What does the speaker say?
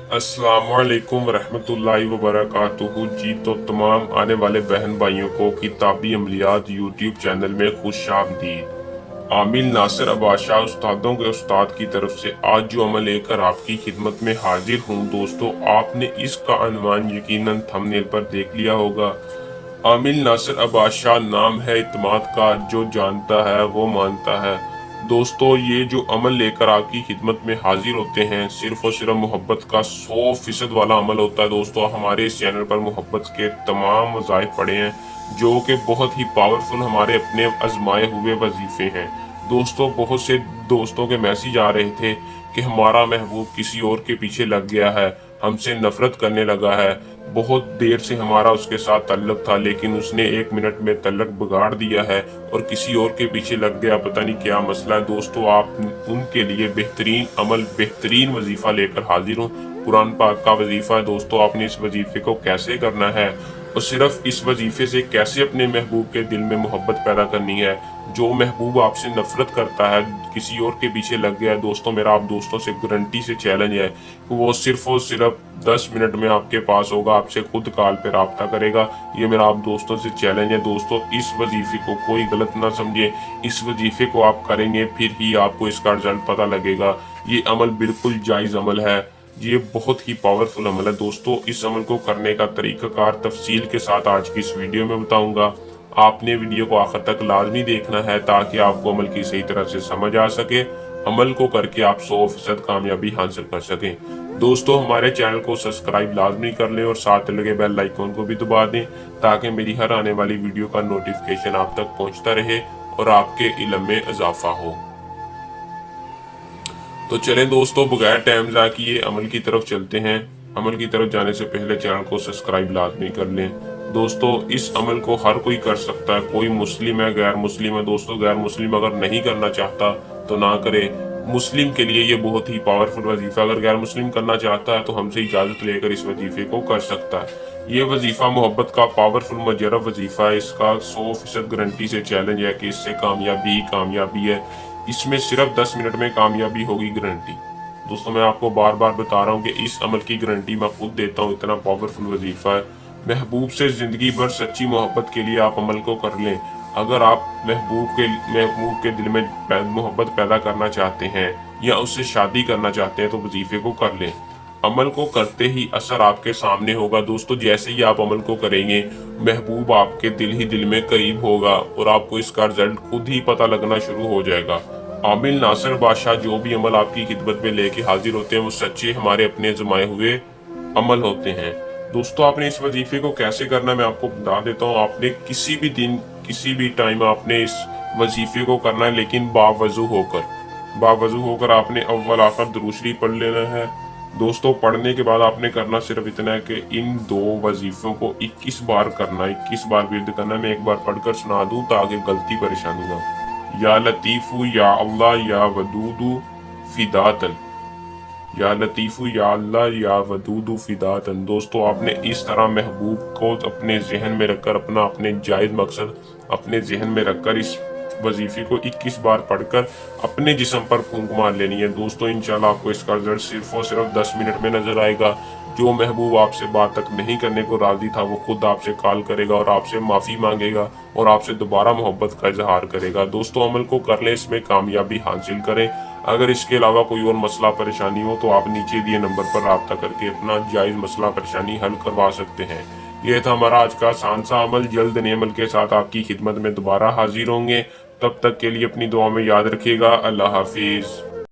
अस्सलामुअलैकुम रहमतुल्लाहि व बरकातुहू। जी तो तमाम आने वाले बहन भाइयों को किताबी अमलियात यूट्यूब चैनल में खुशामदीद। आमिल नासिर अब्बास शाह उस्तादों के उस्ताद की तरफ से आज जो अमल लेकर आपकी खिदमत में हाजिर हूँ दोस्तों, आपने इसका अनुमान यकीनन थंबनेल पर देख लिया होगा। आमिल नासिर अब्बास शाह नाम है इत्मीनान का, जो जानता है वो मानता है। दोस्तों, ये जो अमल लेकर आपकी खिदमत में हाजिर होते हैं सिर्फ और सिर्फ मोहब्बत का 100% वाला अमल होता है। दोस्तों, हमारे इस चैनल पर मोहब्बत के तमाम वज़ाइफ पड़े हैं जो कि बहुत ही पावरफुल हमारे अपने आजमाए हुए वजीफे हैं। दोस्तों, बहुत से दोस्तों के मैसेज आ रहे थे कि हमारा महबूब किसी और के पीछे लग गया है, हमसे नफरत करने लगा है, बहुत देर से हमारा उसके साथ तल्लक था लेकिन उसने 1 मिनट में तल्लक बिगाड़ दिया है और किसी और के पीछे लग गया, पता नहीं क्या मसला है। दोस्तों, आप उनके लिए बेहतरीन अमल, बेहतरीन वजीफा लेकर हाजिर हूँ। कुरान पाक का वजीफा है दोस्तों। आपने इस वजीफे को कैसे करना है और सिर्फ इस वजीफे से कैसे अपने महबूब के दिल में मोहब्बत पैदा करनी है। जो महबूब आपसे नफरत करता है, किसी और के पीछे लग गया है, दोस्तों मेरा आप दोस्तों से गारंटी से चैलेंज है कि वो सिर्फ और सिर्फ 10 मिनट में आपके पास होगा, आपसे खुद कॉल पे राब्ता करेगा। ये मेरा आप दोस्तों से चैलेंज है। दोस्तों, इस वजीफे को कोई गलत ना समझे। इस वजीफे को आप करेंगे फिर ही आपको इसका रिजल्ट पता लगेगा। ये अमल बिल्कुल जायज़ अमल है, ये बहुत ही पावरफुल अमल है। दोस्तों, इस अमल को करने का तरीकाकार तफसील के साथ आज की इस वीडियो में बताऊंगा। आपने वीडियो को आखिर तक लाजमी देखना है ताकि आपको अमल की सही तरह से समझ आ सके, अमल को करके आप 100% कामयाबी हासिल कर सकें। दोस्तों, हमारे चैनल को सब्सक्राइब लाजमी कर लें और साथ लगे बेल आइकन को भी दबा दें ताकि मेरी हर आने वाली वीडियो का नोटिफिकेशन आप तक पहुंचता रहे और आपके इल्म में इजाफा हो। तो चलें दोस्तों, बगैर टाइम ज़ाया किए अमल की तरफ चलते हैं। अमल की तरफ जाने से पहले चैनल को सब्सक्राइब लाजमी कर लें। दोस्तों, इस अमल को हर कोई कर सकता है, कोई मुस्लिम है, गैर मुस्लिम है। दोस्तों, गैर मुस्लिम अगर नहीं करना चाहता तो ना करे। मुस्लिम के लिए ये बहुत ही पावरफुल वजीफा, अगर गैर मुस्लिम करना चाहता है तो हमसे इजाज़त लेकर इस वजीफे को कर सकता है। ये वजीफा मोहब्बत का पावरफुल मुजर्रब वजीफा है। इसका 100% गारंटी से चैलेंज है कि इससे कामयाबी ही कामयाबी है। इसमें सिर्फ 10 मिनट में कामयाबी होगी, गारंटी। दोस्तों, मैं आपको बार बार बता रहा हूँ कि इस अमल की गारंटी मैं खुद देता हूँ, इतना पावरफुल वजीफा है। महबूब से जिंदगी भर सच्ची मोहब्बत के लिए आप अमल को कर लें। अगर आप महबूब के दिल में मोहब्बत पैदा करना चाहते हैं या उससे शादी करना चाहते हैं तो वजीफे को कर लें। अमल को करते ही असर आपके सामने होगा। दोस्तों, जैसे ही आप अमल को करेंगे, महबूब आपके दिल में करीब होगा और आपको इसका रिजल्ट खुद ही पता लगना शुरू हो जाएगा। आमिल नासिर अब्बास शाह जो भी अमल आपकी खिदमत में लेके हाजिर होते हैं वो सच्चे हमारे अपने जमाए हुए अमल होते हैं। दोस्तों, आपने इस वजीफे को कैसे करना है मैं आपको बता देता हूँ। आपने किसी भी दिन, किसी भी टाइम आपने इस वजीफे को करना है, लेकिन बावजू होकर आपने अव्वल आखिर दुरूद शरीफ पढ़ लेना है। दोस्तों, पढ़ने के बाद आपने करना सिर्फ इतना है कि इन 2 वजीफों को 21 बार करना, 21 बार विर्द करना। मैं एक बार पढ़कर सुना दूं ताकि गलती परेशानी ना। या लतीफू या अल्लाह या वदूदू फिदातन, या लतीफू या अल्लाह या वदूदू फिदातन। दोस्तों, आपने इस तरह महबूब को अपने जहन में रखकर, अपने जायज़ मकसद अपने जहन में रखकर इस वजीफे को 21 बार पढ़कर अपने जिस्म पर फूंक मार लेनी है। दोस्तों, इंशाल्लाह आपको इसका रिजल्ट सिर्फ और सिर्फ 10 मिनट में नजर आएगा। जो महबूब आपसे बात तक नहीं करने को राजी था वो खुद आपसे कॉल करेगा और आपसे माफ़ी मांगेगा और आपसे दोबारा मोहब्बत का इजहार करेगा। दोस्तों, अमल को कर लें, इसमें कामयाबी हासिल करें। अगर इसके अलावा कोई और मसला परेशानी हो तो आप नीचे दिए नंबर पर राब्ता करके अपना जायज़ मसला परेशानी हल करवा सकते हैं। यह था हमारा आज का आसान सा अमल। जल्द नए अमल के साथ आपकी खिदमत में दोबारा हाजिर होंगे। तब तक के लिए अपनी दुआ में याद रखिएगा। अल्लाह हाफिज़।